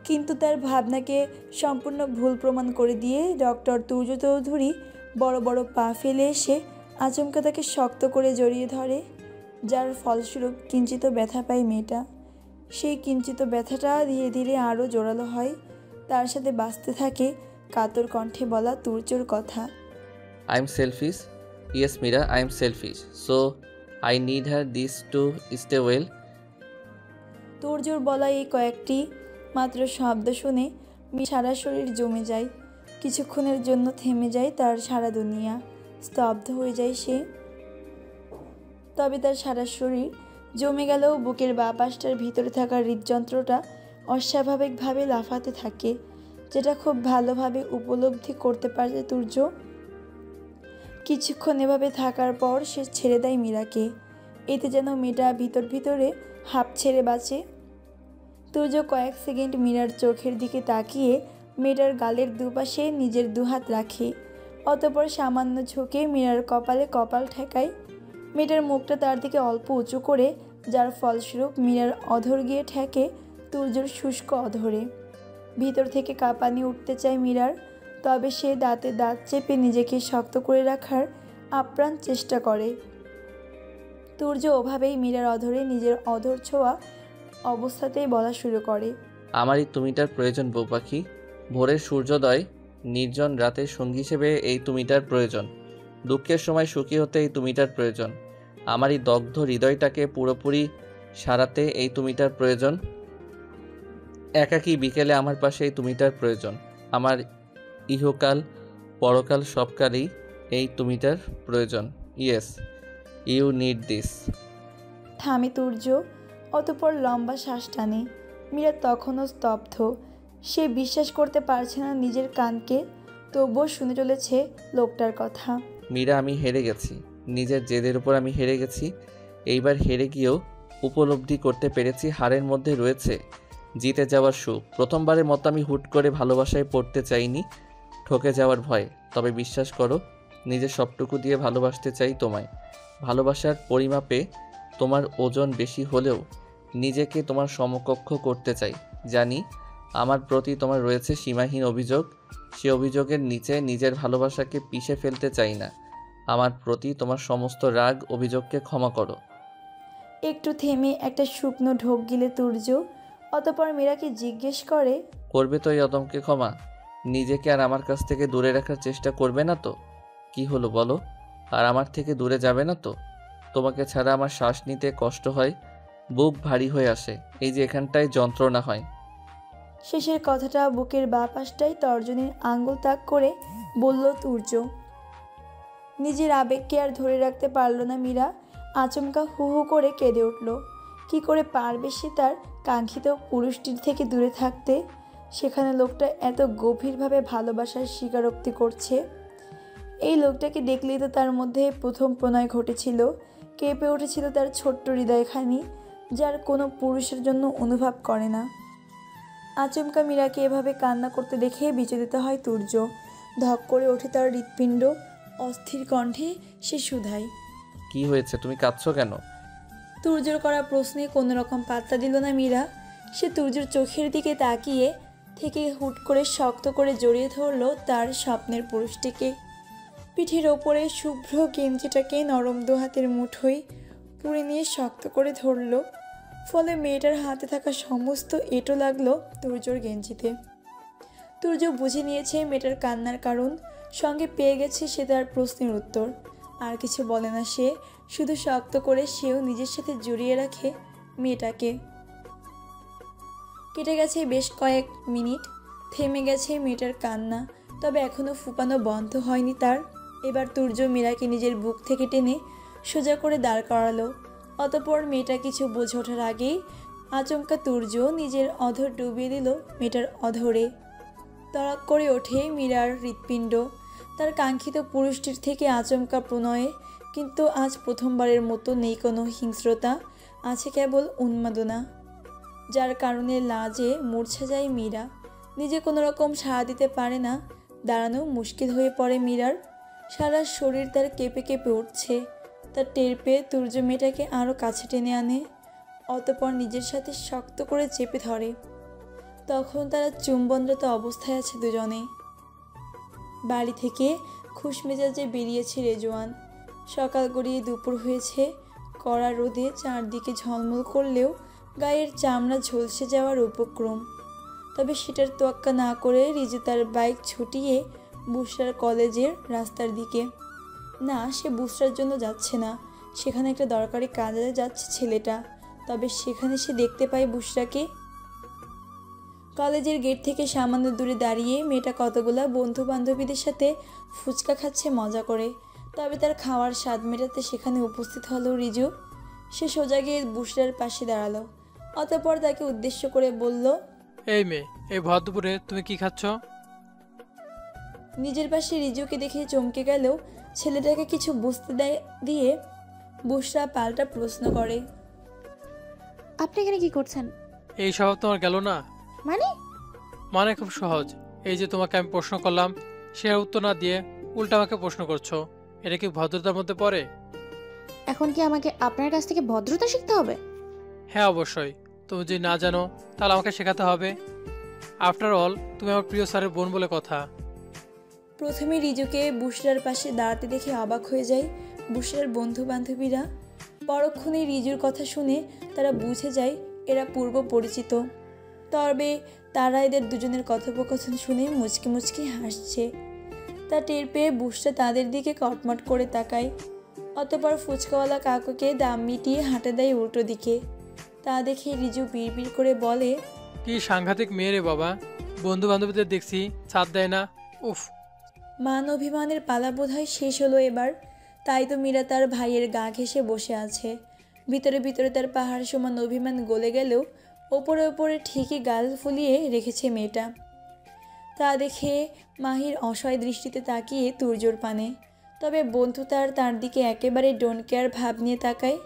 কিন্তু তার ভাবনাকে সম্পূর্ণ ভুল প্রমাণ করে দিয়ে ডক্টর তুর্য চৌধুরী বড় বড় পা ফেলে এসে আচমকা তাকে শক্ত করে জড়িয়ে ধরে, যার ফলস্বরূপ কিঞ্চিত ব্যথা পায় মেয়েটা। সেই কিঞ্চিত ব্যথাটা ধীরে ধীরে আরও জোরালো হয়, তার সাথে বাঁচতে থাকে কাতর কণ্ঠে বলা তুর্যর কথা। I am selfish, yes Meera, I am selfish, so I need her this to stay well. তুর্যর বলা এই কয়েকটি মাত্র শব্দ শুনে সারা শরীর জমে যায়। কিছুক্ষণের জন্য থেমে যায় তার সারা দুনিয়া, স্তব্ধ হয়ে যায় সে। তবে তার সারা শরীর জমে গেলেও বুকের বাঁ পাশটার ভিতরে থাকা হৃদযন্ত্রটা অস্বাভাবিকভাবে লাফাতে থাকে, যেটা খুব ভালোভাবে উপলব্ধি করতে পারে তুর্য। কিছুক্ষণ এভাবে থাকার পর সে ছেড়ে দেয় মীরাকে। এতে যেন মেয়েটা ভিতর ভিতরে হাঁপ ছেড়ে বাঁচে। তুর্য কয়েক সেকেন্ড মীরার চোখের দিকে তাকিয়ে মেয়েটার গালের দুপাশে নিজের দুহাত রাখে, অতঃপর সামান্য ঝুঁকে মীরার কপালে কপাল ঠেকায়। মেয়েটার মুখটা তার দিকে অল্প উঁচু করে, যার ফলস্বরূপ মীরার অধর গিয়ে ঠেকে তুর্যর শুষ্ক অধরে। ভিতর থেকে কাঁপানি উঠতে চায় মীরার, তবে সে দাঁতে দাঁত চেপে নিজেকে শক্ত করে রাখার আপ্রাণ চেষ্টা করে। তুর্য ওভাবেই মীরার অধরে নিজের অধর ছোঁয়া অবস্থাতেই বলা শুরু করে, আমারই তুমিটার প্রয়োজন বউ পাখি। ভোরের সূর্যোদয়, নির্জন রাতের সঙ্গী হিসেবে এই তুমিটার প্রয়োজন। দুঃখের সময় সুখী হতে এই তুমিটার প্রয়োজন। আমারই দগ্ধ হৃদয়টাকে পুরোপুরি সারাতে এই তুমিটার প্রয়োজন। একাকী বিকেলে আমার পাশে এই তুমিটার প্রয়োজন। আমার ইহকাল পরকাল সবকালেই এই তুমিটার প্রয়োজন। Yes, you need this. থামে তুর্য, অতঃপর লম্বা শ্বাস টানে। মীরা তখনও স্তব্ধ, সে বিশ্বাস করতে পারছে না নিজের কানকে, তবুও শুনে চলেছে লোকটার কথা। মীরা, আমি হেরে গেছি, নিজের জেদের উপর আমি হেরে গেছি। এইবার হেরে গিয়েও উপলব্ধি করতে পেরেছি হারের মধ্যে রয়েছে জিতে যাওয়ার সুখ। প্রথমবারের মতো আমি হুট করে ভালোবাসায় পড়তে চাইনি ঠকে যাওয়ার ভয়। তবে বিশ্বাস করো, নিজের সবটুকু দিয়ে ভালোবাসতে চাই তোমায়। ভালোবাসার পরিমাপে তোমার ওজন বেশি হলেও নিজেকে তোমার সমকক্ষ করতে চাই। জানি আমার প্রতি তোমার রয়েছে সীমাহীন অভিযোগ, সে অভিযোগের নিচে নিজের ভালোবাসাকে পিষে ফেলতে চাই না। আমার প্রতি তোমার সমস্ত রাগ অভিযোগকে ক্ষমা করো। একটু থেমে একটা শুকনো ঢোক গিলে তুর্য, অতঃপর মীরাকে জিজ্ঞেস করে, করবে তো এই অদমকে ক্ষমা? নিজেকে আর আমার কাছ থেকে দূরে রাখার চেষ্টা করবে না তো? কি হলো বলো? আর আমার থেকে দূরে যাবে না তো? তোমাকে ছাড়া আমার শ্বাস নিতে কষ্ট হয়, বুক ভারী হয়ে আসে, এই যে এখানটায় যন্ত্রণা হয়। শেষের কথাটা বুকের বাঁ পাশটায় তর্জনীর আঙ্গুল তাক করে বলল তুর্য। নিজের আবেগকে আর ধরে রাখতে পারল না মীরা, আচমকা হু হু করে কেঁদে উঠল। কি করে পারবে সে তার কাঙ্ক্ষিত পুরুষটির থেকে দূরে থাকতে, সেখানে লোকটা এত গভীরভাবে ভালোবাসার স্বীকারোক্তি করছে। এই লোকটাকে দেখলেই তো তার মধ্যে প্রথম প্রণয় ঘটেছিল, কেঁপে উঠেছিল তার ছোট্ট হৃদয়খানি, যার কোনো পুরুষের জন্য অনুভব করে না। আচমকা মীরাকে এভাবে কান্না করতে দেখে বিচলিত হয় তুর্য। ধক করে ওঠে তার হৃৎপিণ্ড, অস্থির কণ্ঠে সে শুধায়, কি হয়েছে, তুমি কাঁদছো কেন? তুর্যর করা প্রশ্নে কোনো রকম পাত্তা দিল না মীরা। সে তুর্যর চোখের দিকে তাকিয়ে থেকে হুট করে শক্ত করে জড়িয়ে ধরল তার স্বপ্নের পুরুষটিকে। পিঠের ওপরে শুভ্র গেঞ্জিটাকে নরম দুহাতের মুঠোয় পুড়ে নিয়ে শক্ত করে ধরল, ফলে মেয়েটার হাতে থাকা সমস্ত এঁটো লাগলো তুর্যর গেঞ্জিতে। তুর্য বুঝে নিয়েছে মেয়েটার কান্নার কারণ, সঙ্গে পেয়ে গেছে সে তার প্রশ্নের উত্তর। আর কিছু বলে না সে, শুধু শক্ত করে সেও নিজের সাথে জড়িয়ে রাখে মেয়েটাকে। কেটে গেছে বেশ কয়েক মিনিট, থেমে গেছে মেয়েটার কান্না, তবে এখনও ফুপানো বন্ধ হয়নি তার। এবার তুর্য মীরাকে নিজের বুক থেকে টেনে সোজা করে দাঁড় করালো। অতঃপর মেয়েটা কিছু বুঝে ওঠার আগেই আচমকা তুর্য নিজের অধর ডুবিয়ে দিল মেয়েটার অধরে। তড়াক করে ওঠে মীরার হৃৎপিণ্ড, তার কাঙ্ক্ষিত পুরুষটির থেকে আচমকা প্রণয়ে। কিন্তু আজ প্রথমবারের মতো নেই কোনো হিংস্রতা, আছে কেবল উন্মাদনা, যার কারণে লাজে মূর্ছা যায় মীরা। নিজে কোনো রকম সাড়া দিতে পারে না, দাঁড়ানো মুশকিল হয়ে পড়ে মীরার। সারা শরীর তার কেঁপে কেঁপে উঠছে। তার টের পেয়ে তুর্য মেয়েটাকে আরও কাছে টেনে আনে, অতঃপর নিজের সাথে শক্ত করে চেপে ধরে। তখন তারা চুম্বনরত অবস্থায় আছে দুজনে। বাড়ি থেকে খুশ মেজাজে বেরিয়েছে রেজওয়ান। সকাল গড়িয়ে দুপুর হয়েছে। কড়া রোদে চারদিকে ঝলমল করলেও গায়ের চামড়া ঝলসে যাওয়ার উপক্রম। তবে সেটার তোয়াক্কা না করে রিজু তার বাইক ছুটিয়ে বুসরার কলেজের রাস্তার দিকে। না, সে বুসরার জন্য যাচ্ছে না, সেখানে একটা দরকারি কাজে যাচ্ছে ছেলেটা। তবে সেখানে সে দেখতে পায় বুসরাকে। কলেজের গেট থেকে সামান্য দূরে দাঁড়িয়ে মেয়েটা কতগুলা বন্ধু বান্ধবীদের সাথে ফুচকা খাচ্ছে মজা করে। তবে তার খাওয়ার স্বাদ মেটাতে সেখানে উপস্থিত হলো রিজু। সে সোজা গিয়ে বুসরার পাশে দাঁড়ালো। অতঃপর তাকে উদ্দেশ্য করে বলল, এই মেয়ে, এই ভর দুপুরে তুমি কি খাচ্ছ? নিজের পাশে রিজুকে দেখে চমকে গেলেও ছেলেটাকে কিছু বুঝতে দিয়ে বুসরা পাল্টা প্রশ্ন করে, আপনি এখানে কি করছেন? এই স্বভাব তোমার গেল না? মানে? মানে খুব সহজ। এই যে তোমাকে আমি প্রশ্ন করলাম, সে উত্তর না দিয়ে উল্টা আমাকে প্রশ্ন করছো, এটা কি ভদ্রতার মধ্যে পড়ে? এখন কি আমাকে আপনার কাছ থেকে ভদ্রতা শিখতে হবে? হ্যাঁ অবশ্যই। তুমি যদি না জানো তাহলে আমাকে শেখাতে হবে। আফটার অল তুমি আমার প্রিয় স্যারের বোন বলে কথা। প্রথমে রিজুকে বুসরার পাশে দাঁড়াতে দেখে অবাক হয়ে যায় বুসরার বন্ধু বান্ধবীরা। পরক্ষণে রিজুর কথা শুনে তারা বুঝে যায় এরা পূর্ব পরিচিত। তবে তারা এদের দুজনের কথোপকথন শুনে মুচকি মুচকি হাসছে। তা টের পেয়ে বুসরা তাদের দিকে কটমট করে তাকায়। অতঃপর ফুচকাওয়ালা কাকুকে দাম মিটিয়ে হাঁটা দেয় উল্টো দিকে। তা দেখে রিজু বিড়বিড় করে বলে, কি সাংঘাতিক মেয়ে রে বাবা, বন্ধু বান্ধবীদের দেখছি ছাদ দেয় না। উফ। মান অভিমানের পালা বোধহয় শেষ হলো এবার। তাই তো মীরা তার ভাইয়ের গা ঘেঁষে বসে আছে। ভিতরে ভিতরে তার পাহাড় সমান অভিমান গলে গেলেও ওপরে ওপরে ঠিকই গাল ফুলিয়ে রেখেছে মেয়েটা। তা দেখে মাহির অসহায় দৃষ্টিতে তাকিয়ে তুর্যর পানে। তবে বন্ধু তার দিকে একেবারে ডোন্ট কেয়ার ভাব নিয়ে তাকায়।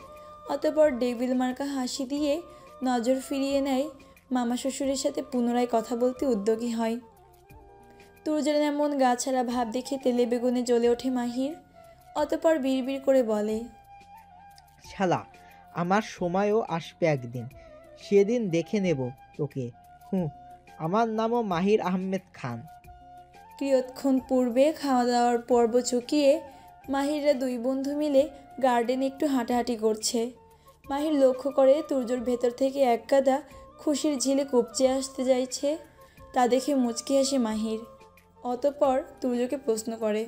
অতঃপর ডেভিল মার্কা হাসি দিয়ে নজর ফিরিয়ে নেয়। মামা শ্বশুরের সাথে পুনরায় কথা বলতে উদ্যোগী হয়। তুর্যের এমন গা ছাড়া ভাব দেখে তেলে বেগুনে জ্বলে ওঠে মাহির। অতঃপর বিড়বিড় করে বলে, শালা, আমার সময়ও আসবে একদিন, সেদিন দেখে নেব তোকে। আমার নামও মাহির আহমেদ খান। কিয়ৎক্ষণ পূর্বে খাওয়া দাওয়ার পর্ব চুকিয়ে মাহিররা দুই বন্ধু মিলে গার্ডেনে একটু হাঁটাহাঁটি করছে। মাহির লক্ষ্য করে তুর্যর ভেতর থেকে এক গাদা খুশির ঝিলে কুপচে আসতে যাইছে। তা দেখে মুচকি হাসে মাহির। অতঃপর তুর্যকে প্রশ্ন করে,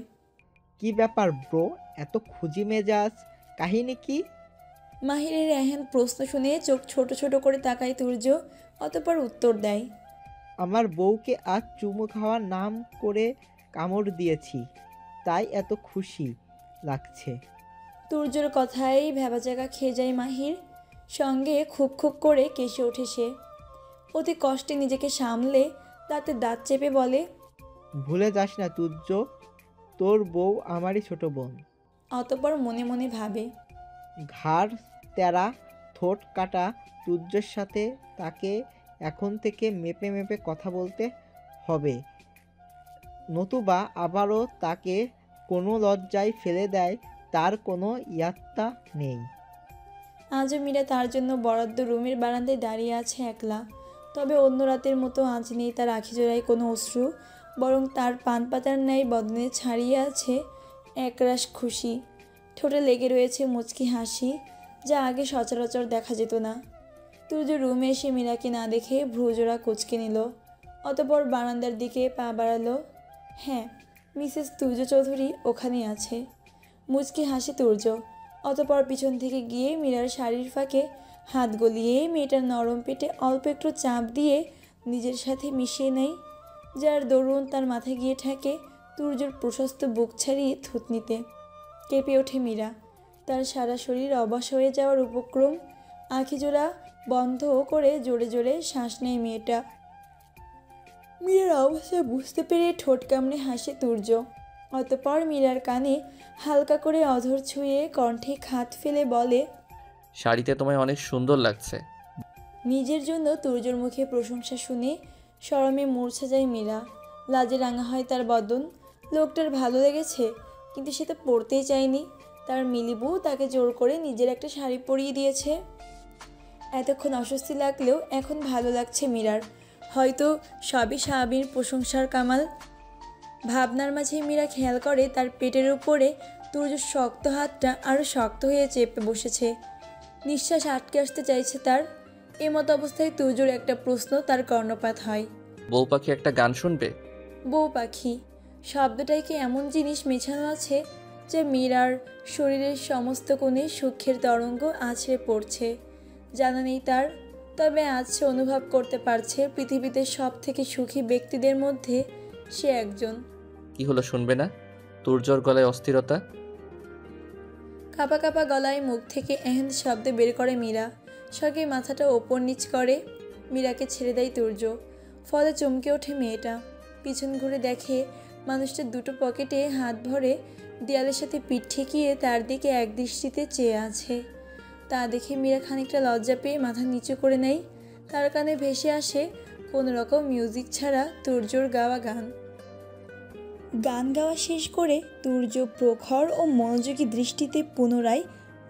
কি ব্যাপার ব্রো, এত খুঁজি মেজাজ, কাহিনী কি? মাহিরের এহেন প্রশ্ন শুনে চোখ ছোট ছোট করে তাকায় তুর্য। অতঃপর উত্তর দেয়, আমার বউকে আজ চুমু খাওয়ার নাম করে কামড় দিয়েছি, তাই এত খুশি লাগছে। তুর্যর কথায় ভেবাচাকা খেয়ে যায় মাহির। সঙ্গে খুব খুব করে কেসে ওঠে সে। অতি কষ্টে নিজেকে সামলে দাঁতে দাঁত চেপে বলে, ভুলে যাস না তুর্য, তোর বউ আমারই ছোট বোন। অতঃপর মনে মনে ভাবে, ঘাড় তেরা ঠোঁট কাটা তুর্যের সাথে তাকে এখন থেকে মেপে মেপে কথা বলতে হবে, নতুবা আবারও তাকে কোনো লজ্জায় ফেলে দেয় তার কোনো ইয়াত্তা নেই। আজও মীরা তার জন্য বরাদ্দ রুমের বারান্দায় দাঁড়িয়ে আছে একলা। তবে অন্য রাতের মতো আজ নেই তার আখিজোড়ায় কোনো অশ্রু, বরং তার পান পাতার ন্যায় বদনে ছাড়িয়ে আছে একরাশ খুশি। ঠোঁটে লেগে রয়েছে মুচকি হাসি, যা আগে সচরাচর দেখা যেত না। তুর্য রুমে এসে মীরাকে না দেখে ভ্রুজোড়া কুঁচকে নিল। অতঃপর বারান্দার দিকে পা বাড়ালো। হ্যাঁ, মিসেস তুর্য চৌধুরী ওখানেই আছে। মুচকি হাসে তুর্য। অতঃপর পিছন থেকে গিয়ে মীরার শাড়ির ফাঁকে হাত গলিয়ে মেয়েটার নরম পেটে অল্প একটু চাপ দিয়ে নিজের সাথে মিশিয়ে নেয়, যার দরুন তার মাথায় গিয়ে ঠেকে তুর্যর প্রশস্ত বুক ছাড়িয়ে থুতনিতে। কেঁপে ওঠে মীরা। তার সারা শরীর অবশ হয়ে যাওয়ার উপক্রম। আখিজোড়া বন্ধ করে জোরে জোরে শ্বাস নেয় মেয়েটা। মীরার অবস্থা বুঝতে পেরে ঠোঁট কামড়ে হাসে তুর্য। অতঃপর মীরার কানে হালকা করে অধর ছুঁয়ে কণ্ঠে খাত ফেলে বলে, শাড়িতে তোমায় অনেক সুন্দর লাগছে। নিজের জন্য তুর্যর মুখে প্রশংসা শুনে শরমে মূর্ছা যায় মীরা। লাজে রাঙা হয় তার বদন। লোকটার ভালো লেগেছে, কিন্তু সে তো পরতেই চায়নি। তার মিলিবু তাকে জোর করে নিজের একটা শাড়ি পরিয়ে দিয়েছে। এতক্ষণ অস্বস্তি লাগলেও এখন ভালো লাগছে মীরার। হয়তো সবই স্বামীর প্রশংসার কামাল। ভাবনার মাঝে মীরা খেয়াল করে তার পেটের উপরে তুর্যর শক্ত হাতটা আরও শক্ত হয়ে চেপে বসেছে। নিঃশ্বাস আটকে আসতে চাইছে তার। এমতো অবস্থায় তুর্যর একটা প্রশ্ন তার কর্ণপাত হয়। বউ পাখি একটা গান শুনবে? বউ পাখি শব্দটায় কি এমন জিনিস মেছানো আছে যে মীরার শরীরের সমস্ত কোণে সুখের তরঙ্গ আছড়ে পড়ছে? জানা নেই তার, তবে আজ সে অনুভব করতে পারছে পৃথিবীতে সব থেকে সুখী ব্যক্তিদের মধ্যে সে একজন। কি হলো, শুনবে না? তুর্যর গলায় অস্থিরতা। কাঁপা কাঁপা গলায় মুখ থেকে এহেন শব্দ বের করে মীরা। শখে মাথাটা ওপর নিচ করে মীরাকে ছেড়ে দেয় তুর্য। ফলে চমকে ওঠে মেয়েটা। পিছন ঘুরে দেখে মানুষটার দুটো পকেটে হাত ভরে দেয়ালের সাথে পিঠ ঠেকিয়ে তার দিকে একদৃষ্টিতে চেয়ে আছে। তা দেখে মীরা খানিকটা লজ্জা পেয়ে মাথা নিচু করে নেয়। তার কানে ভেসে আসে কোনো রকম মিউজিক ছাড়া তুর্যর গাওয়া গান। গান গাওয়া শেষ করে তুর্য প্রখর ও মনোযোগী দৃষ্টিতে পুনরায়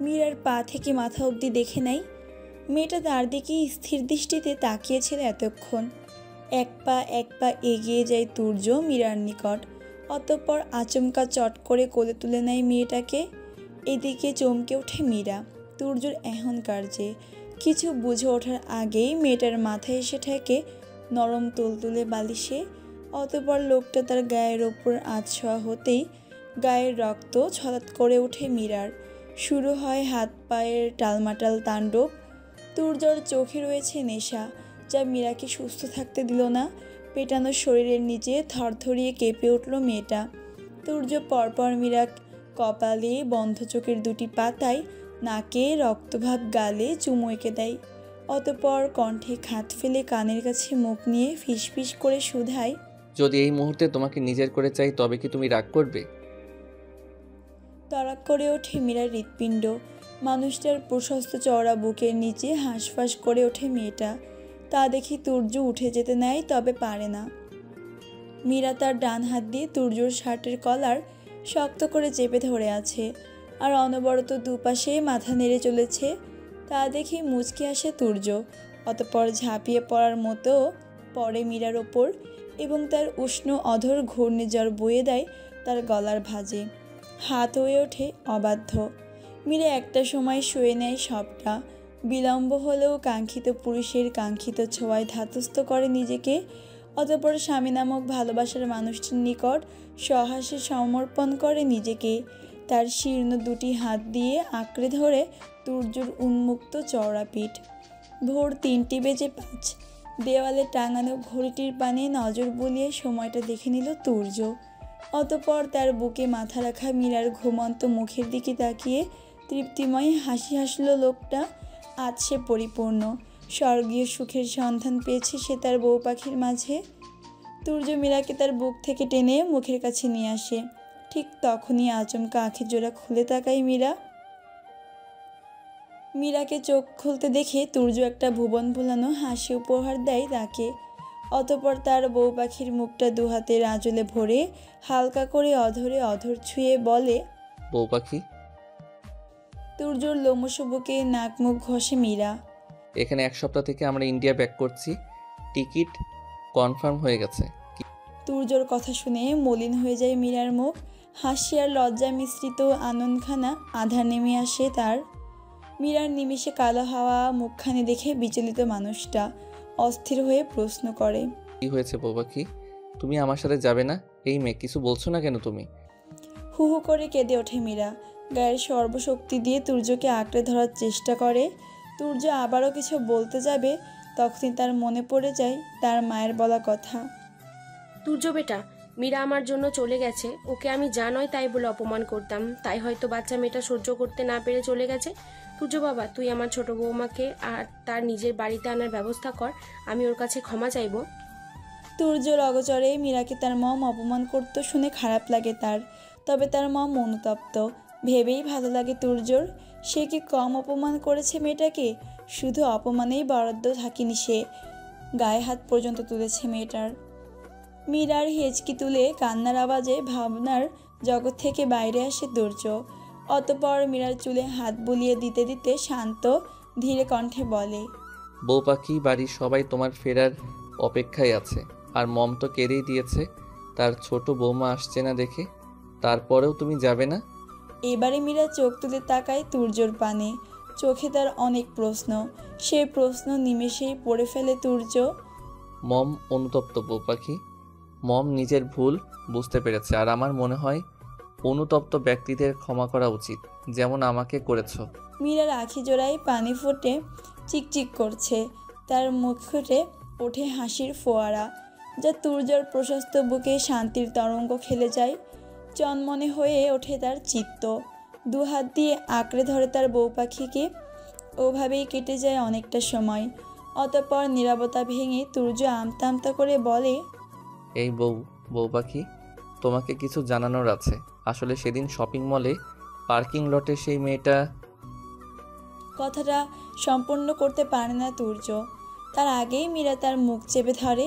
মীরার পা থেকে মাথা অবধি দেখে নেয়। মেয়েটা তার দিকে স্থির দৃষ্টিতে তাকিয়েছিল এতক্ষণ। এক পা এগিয়ে যায় তুর্য মীরার নিকট। অতঃপর আচমকা চট করে কোলে তুলে নেয় মেয়েটাকে। এদিকে চমকে ওঠে মীরা তুর্যর এহেন কার্যে। কিছু বুঝে ওঠার আগেই মেয়েটার মাথায় এসে ঠেকে নরম তুলতুলে বালিশে। অতঃপর লোকটা তার গায়ের ওপর আছোয়া হতেই গায়ের রক্ত ছলাৎ করে ওঠে মীরার। শুরু হয় হাত পায়ের টালমাটাল তাণ্ডব। তুর্যর চোখে রয়েছে নেশা, যা মীরাকে সুস্থ থাকতে দিল না। পেটানো শরীরের নিচে থরথরিয়ে কেঁপে উঠল মেয়েটা। তুর্য পরপর মীরা কপালে, বন্ধ চোখের দুটি পাতায়, নাকে, রক্তভাব গালে চুমু এঁকে দেয়। অতঃপর কণ্ঠে খাত ফেলে কানের কাছে মুখ নিয়ে ফিসফিস করে শুধায়, যদি এই মুহূর্তে তোমাকে নিজের করে চাই তবে কি তুমি রাগ করবে? তড়াক করে ওঠে মীরার হৃৎপিণ্ড। মানুষটার প্রশস্ত চওড়া বুকের নিচে হাঁসফাঁস করে ওঠে মেয়েটা। তা দেখি তুর্য উঠে যেতে নেয়, তবে পারে না। মীরা তার ডান হাত দিয়ে তুর্যর শার্টের কলার শক্ত করে চেপে ধরে আছে আর অনবরত দুপাশে মাথা নেড়ে চলেছে। তা দেখি মুচকি আসে তুর্য। অতঃপর ঝাঁপিয়ে পড়ার মতো পড়ে মীরার ওপর এবং তার উষ্ণ অধর ঘূর্ণিঝড় বয়ে দেয় তার গলার ভাঁজে। হাত হয়ে ওঠে অবাধ্য। মীরা একটা সময় শুয়ে নেয় সবটা। বিলম্ব হলেও কাঙ্ক্ষিত পুরুষের কাঙ্ক্ষিত ছোঁয়ায় ধাতস্থ করে নিজেকে। অতঃপর স্বামী নামক ভালোবাসার মানুষটির নিকট সহাস্যে সমর্পণ করে নিজেকে। তার শীর্ণ দুটি হাত দিয়ে আঁকড়ে ধরে তুর্যর উন্মুক্ত চওড়া পিঠ। ভোর 3:05। দেওয়ালে টাঙানো ঘড়িটির পানে নজর বুলিয়ে সময়টা দেখে নিল তুর্য। অতঃপর তার বুকে মাথা রাখা মীরার ঘুমন্ত মুখের দিকে তাকিয়ে তৃপ্তিময় হাসি হাসল লোকটা। আজ সে পরিপূর্ণ। স্বর্গীয় সুখের সন্ধান পেয়েছে সে তার বউ পাখির মাঝে। তুর্য মীরাকে তার বুক থেকে টেনে মুখের কাছে নিয়ে আসে। ঠিক তখনই আচমকা আঁখের জোড়া খুলে তাকায় মীরা। মীরাকে চোখ খুলতে দেখে তুর্য একটা ভুবন ভুলানো হাসি উপহার দেয় তাকে। অতঃপর তার বউ পাখির মুখটা দুহাতের আঁচলে ভরে হালকা করে অধরে অধর ছুঁয়ে বলে, বউ পাখি। তুর্যর লোমশ বুকে নাক মুখ ঘষে মীরা। এখানে 1 সপ্তাহ থেকে আমরা ইন্ডিয়া ব্যাক করছি, টিকিট কনফার্ম হয়ে গেছে। তুর্যর কথা শুনে মলিন হয়ে যায় মীরার মুখ। হাসি আর লজ্জা মিশ্রিত আনন্দখানা আধার নেমে আসে তার। মীরার নিমিষে কালো হাওয়া মুখখানি দেখে বিচলিত মানুষটা অস্থির হয়ে প্রশ্ন করে, কি হয়েছে বউ পাখি? তুমি আমার সাথে যাবে না? এই মেয়ে, কিছু বলছো না কেন তুমি? হু হু করে কেঁদে ওঠে মীরা। গায়ের সর্বশক্তি দিয়ে তুর্যকে আঁকড়ে ধরার চেষ্টা করে। তুর্য আবারও কিছু বলতে যাবে, তখনই তার মনে পড়ে যায় তার মায়ের বলা কথা। তুর্য বেটা, মীরা আমার জন্য চলে গেছে। ওকে আমি যা নয় তাই বলে অপমান করতাম, তাই হয়তো বাচ্চা মেয়েটা সহ্য করতে না পেরে চলে গেছে। তুর্য বাবা, তুই আমার ছোট বৌমাকে আর তার নিজের বাড়িতে আনার ব্যবস্থা কর, আমি ওর কাছে ক্ষমা চাইব। তুর্যর অগচরে মীরাকে তার মম অপমান করত শুনে খারাপ লাগে তার। তবে তার মম অনুতপ্ত ভেবেই ভালো লাগে তুর্যর। সে কি কম অপমান করেছে মেয়েটাকে? শুধু অপমানেই বরাদ্দ থাকেনি সে, গায়ে হাত পর্যন্ত তুলেছে মেয়েটার। মীরার হেঁচকি তুলে কান্নার আওয়াজে ভাবনার জগৎ থেকে বাইরে আসে তুর্য। অতঃপর মীরার চুলে হাত বুলিয়ে দিতে দিতে শান্ত ধীরে কণ্ঠে বলে, বউ পাখি, বাড়ির সবাই তোমার ফেরার অপেক্ষায় আছে। আর মম তো কেঁদেই দিয়েছে তার ছোট বৌমা আসছে না দেখে। তারপরেও তুমি যাবে না? এবারে মীরা চোখ তুলে তাকায় তুর্যর পানে। চোখে তার অনেক প্রশ্ন। সেই প্রশ্ন নিমেষেই পড়ে ফেলে তুর্য। মম অনুতপ্ত বউ পাখি। মম নিজের ভুল বুঝতে পেরেছে। আর আমার মনে হয় অনুতপ্ত ব্যক্তিদের ক্ষমা করা উচিত, যেমন আমাকে করেছো। মীরার আখি জোড়ায় পানি ফুটে চিকচিক করছে। তার মুখ ফুটে ওঠে হাসির ফোয়ারা, যা তুর্যর প্রশস্ত বুকে শান্তির তরঙ্গ খেলে যায়। চনমনে হয়ে ওঠে তার চিত্ত। দুহাত দিয়ে আঁকড়ে ধরে তার বউ পাখিকে। ওভাবেই কেটে যায় অনেকটা সময়। অতঃপর নীরবতা ভেঙে তুর্য আমতা আমতা করে বলে, এই বউ পাখি, তোমাকে কিছু জানানোর আছে। আসলে সেদিন শপিং মলে পার্কিং লটে সেই মেয়েটা। কথাটা সম্পূর্ণ করতে পারে না তুর্য। তার আগেই মীরা তার মুখ চেপে ধরে,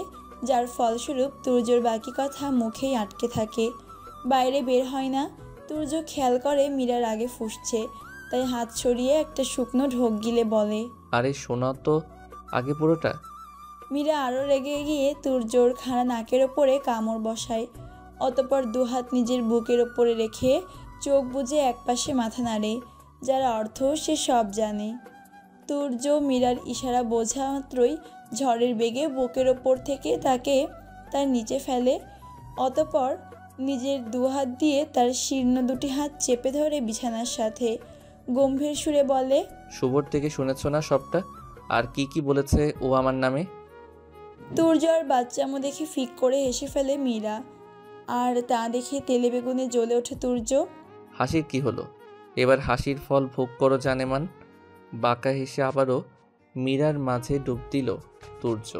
যার ফলস্বরূপ তুর্যর বাকি কথা মুখেই আটকে থাকে, বাইরে বের হয় না। তুর্য খেয়াল করে মীরার আগে ফুঁসছে, তাই হাত সরিয়ে একটা শুকনো ঢোক গিলে বলে, আরে শোনা তো আগে পুরোটা। মীরা আরও রেগে গিয়ে তুর্যর খাড়া নাকের ওপরে কামড় বসায়। অতঃপর দুহাত নিজের বুকের ওপরে রেখে চোখ বুজে একপাশে মাথা নাড়ে, যার অর্থ সে সব জানে। তুর্য মীরার ইশারা বোঝা মাত্রই ঝড়ের বেগে বুকের ওপর থেকে তাকে তার নিচে ফেলে। অতঃপর নিজের দুহাত দিয়ে তার শীর্ণ দুটি হাত চেপে ধরে বিছানার সাথে গম্ভীর সুরে বলে, শুভর থেকে শুনেছ না সবটা? আর কি কি বলেছে ও আমার নামে? তুর্য আর বাচ্চামো দেখে ফিক করে হেসে ফেলে মীরা, আর তা দেখে তেলে বেগুনে জ্বলে ওঠে তুর্য। হাসির কি হলো? এবার হাসির ফল ভোগ করো জানেমান। বাঁকা হেসে আবারও মীরার মাঝে ডুব দিল তুর্য।